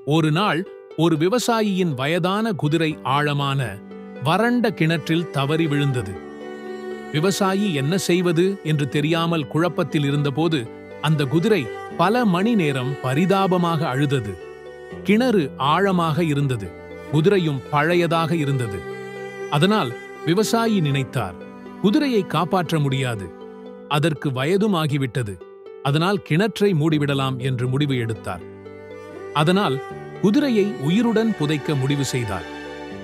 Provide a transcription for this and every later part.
ஒரு நாள் ஒரு விவசாயியின் வயதான குதிரை ஆழமான வறண்ட கிணற்றில் தவறி விழுந்தது. விவசாயி என்ன செய்வது என்று தெரியாமல் குழப்பத்தில் இருந்தபோது அந்த குதிரை பல மணி நேரம் பரிதாபமாக அழுதது. கிணறு ஆழமாக இருந்தது, குதிரையும் பழையதாக இருந்தது. அதனால் விவசாயி நினைத்தார், குதிரையை காப்பாற்ற முடியாது, அதற்கு வயதும் ஆகிவிட்டது, அதனால் கிணற்றை மூடிவிடலாம் என்று முடிவு எடுத்தார். அதனால் குதிரையை உயிருடன் புதைக்க முடிவு செய்தார்.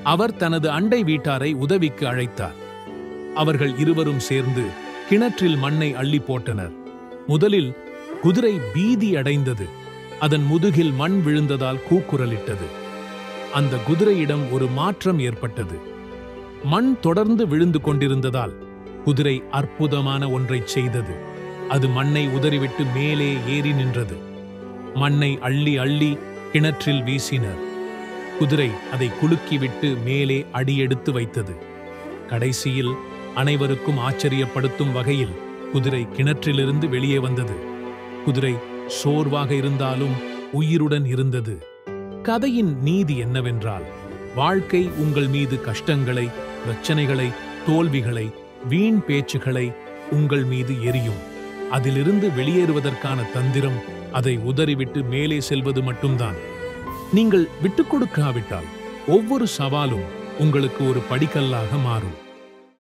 அவர் தனது அண்டை வீட்டாரை உதவிக்கு அழைத்தார். அவர்கள் இருவரும் சேர்ந்து கிணற்றில் மண்ணை அள்ளி போட்டனர். முதலில் குதிரை பீதி அடைந்தது. அதன் முதுகில் மண் விழுந்ததால் கூக்குரலிட்டது. அந்த குதிரையிடம் ஒரு மாற்றம் ஏற்பட்டது. மண் தொடர்ந்து விழுந்து கொண்டிருந்ததால் குதிரை அற்புதமான ஒன்றைச் செய்தது. அது மண்ணை உதறிவிட்டு மேலே ஏறி நின்றது. மண்ணை அள்ளி அள்ளி கிணற்றில் வீசினர். குதிரை அதை குலுக்கிவிட்டு மேலே அடியெடுத்து வைத்தது. கடைசியில் அனைவருக்கும் ஆச்சரியப்படுத்தும் வகையில் குதிரை கிணற்றிலிருந்து வெளியே வந்தது. குதிரை சோர்வாக இருந்தாலும் உயிருடன் இருந்தது. கதையின் நீதி என்னவென்றால், வாழ்க்கை உங்கள் மீது கஷ்டங்களை, பிரச்சனைகளை, தோல்விகளை, வீண் பேச்சுகளை உங்கள் மீது எரியும். அதிலிருந்து வெளியேறுவதற்கான தந்திரம் அதை உதறிவிட்டு மேலே செல்வது மட்டும்தான். நீங்கள் விட்டுக் கொடுக்காவிட்டால் ஒவ்வொரு சவாலும் உங்களுக்கு ஒரு படிக்கல்லாக மாறும்.